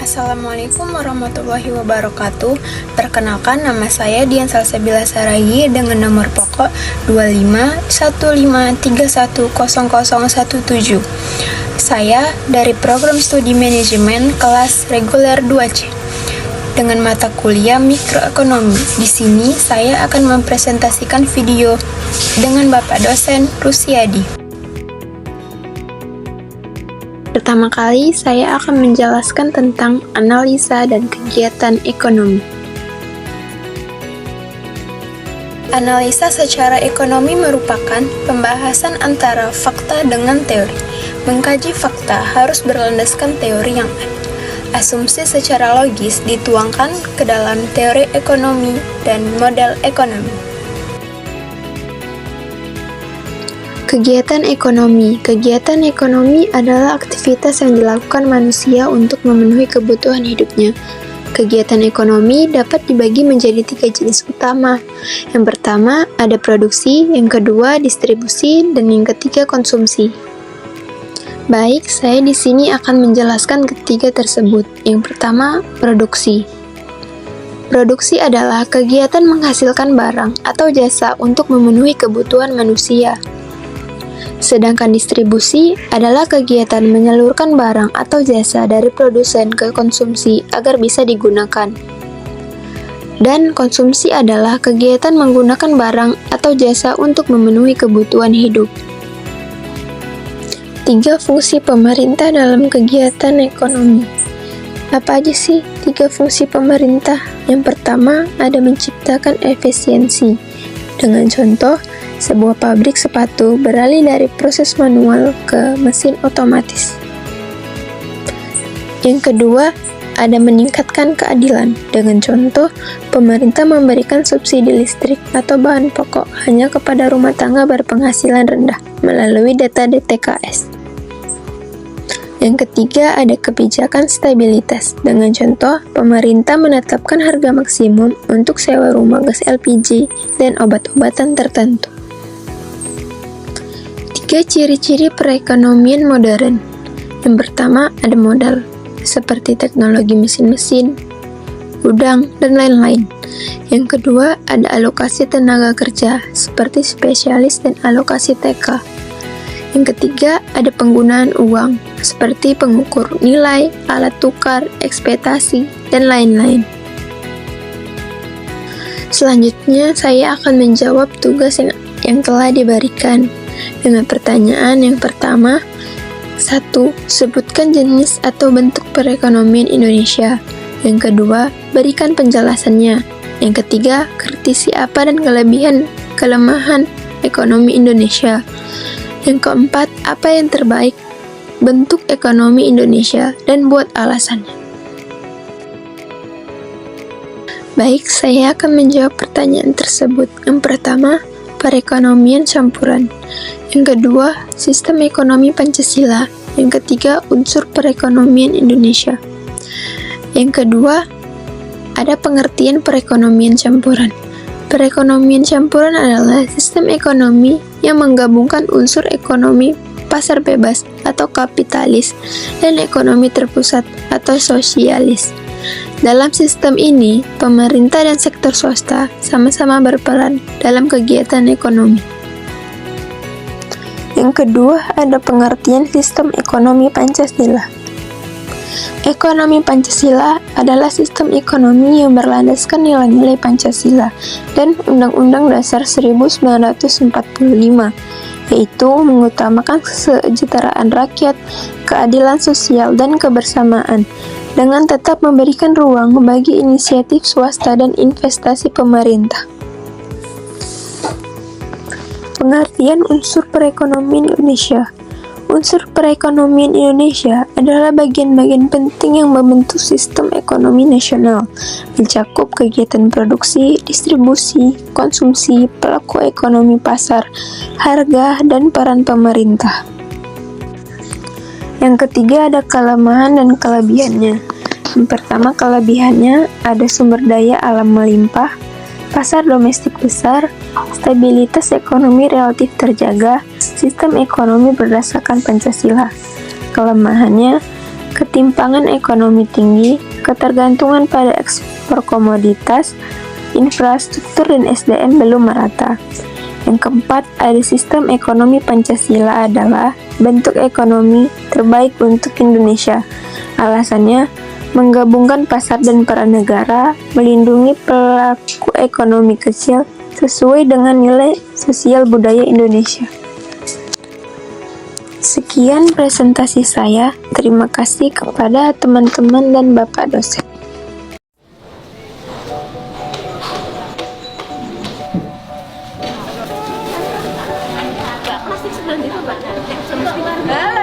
Assalamualaikum warahmatullahi wabarakatuh. Perkenalkan, nama saya Dian Salsabila Saragi dengan nomor pokok 2515310017. Saya dari program studi manajemen kelas reguler 2C dengan mata kuliah mikroekonomi. Di sini saya akan mempresentasikan video dengan Bapak dosen Rusiadi. Pertama kali, saya akan menjelaskan tentang analisa dan kegiatan ekonomi. Analisa secara ekonomi merupakan pembahasan antara fakta dengan teori. Mengkaji fakta harus berlandaskan teori yang ada. Asumsi secara logis dituangkan ke dalam teori ekonomi dan model ekonomi. Kegiatan ekonomi. Kegiatan ekonomi adalah aktivitas yang dilakukan manusia untuk memenuhi kebutuhan hidupnya. Kegiatan ekonomi dapat dibagi menjadi 3 jenis utama. Yang pertama, ada produksi, yang kedua, distribusi, dan yang ketiga, konsumsi. Baik, saya di sini akan menjelaskan ketiga tersebut. Yang pertama, produksi. Produksi adalah kegiatan menghasilkan barang atau jasa untuk memenuhi kebutuhan manusia. Sedangkan distribusi adalah kegiatan menyalurkan barang atau jasa dari produsen ke konsumsi agar bisa digunakan. Dan konsumsi adalah kegiatan menggunakan barang atau jasa untuk memenuhi kebutuhan hidup. 3 fungsi pemerintah dalam kegiatan ekonomi. Apa aja sih 3 fungsi pemerintah? Yang pertama, ada menciptakan efisiensi. Dengan contoh, sebuah pabrik sepatu beralih dari proses manual ke mesin otomatis. Yang kedua, ada meningkatkan keadilan. Dengan contoh, pemerintah memberikan subsidi listrik atau bahan pokok hanya kepada rumah tangga berpenghasilan rendah melalui data DTKS. Yang ketiga, ada kebijakan stabilitas. Dengan contoh, pemerintah menetapkan harga maksimum untuk sewa rumah gas LPG dan obat-obatan tertentu. 3 ciri-ciri perekonomian modern. Yang pertama, ada modal, seperti teknologi mesin-mesin, gudang, dan lain-lain. Yang kedua, ada alokasi tenaga kerja, seperti spesialis dan alokasi TK. Yang ketiga, ada penggunaan uang, seperti pengukur nilai, alat tukar, ekspektasi, dan lain-lain. Selanjutnya, saya akan menjawab tugas yang telah diberikan dengan pertanyaan yang pertama. 1. Sebutkan jenis atau bentuk perekonomian Indonesia. Yang kedua, berikan penjelasannya. Yang ketiga, kritisi apa dan kelemahan ekonomi Indonesia. Yang keempat, apa yang terbaik bentuk ekonomi Indonesia dan buat alasannya. Baik, saya akan menjawab pertanyaan tersebut. Yang pertama, perekonomian campuran. Yang kedua, sistem ekonomi Pancasila. Yang ketiga, unsur perekonomian Indonesia. Yang kedua, ada pengertian perekonomian campuran. Perekonomian campuran adalah sistem ekonomi yang menggabungkan unsur ekonomi pasar bebas atau kapitalis dan ekonomi terpusat atau sosialis. Dalam sistem ini, pemerintah dan sektor swasta sama-sama berperan dalam kegiatan ekonomi. Yang kedua, ada pengertian sistem ekonomi Pancasila. Ekonomi Pancasila adalah sistem ekonomi yang berlandaskan nilai-nilai Pancasila dan Undang-Undang Dasar 1945, yaitu mengutamakan kesejahteraan rakyat, keadilan sosial, dan kebersamaan, dengan tetap memberikan ruang bagi inisiatif swasta dan investasi pemerintah. Pengertian unsur perekonomian Indonesia. Unsur perekonomian Indonesia adalah bagian-bagian penting yang membentuk sistem ekonomi nasional, mencakup kegiatan produksi, distribusi, konsumsi, pelaku ekonomi pasar, harga, dan peran pemerintah. Yang ketiga, ada kelemahan dan kelebihannya. Yang pertama, kelebihannya ada sumber daya alam melimpah, pasar domestik besar, stabilitas ekonomi relatif terjaga, sistem ekonomi berdasarkan Pancasila. Kelemahannya ketimpangan ekonomi tinggi, ketergantungan pada ekspor komoditas, infrastruktur dan SDM belum merata. Yang keempat, ada sistem ekonomi Pancasila adalah bentuk ekonomi terbaik untuk Indonesia. Alasannya, menggabungkan pasar dan peran negara, melindungi pelaku ekonomi kecil sesuai dengan nilai sosial budaya Indonesia. Sekian presentasi saya. Terima kasih kepada teman-teman dan Bapak dosen. Plastik 9 itu, Pak.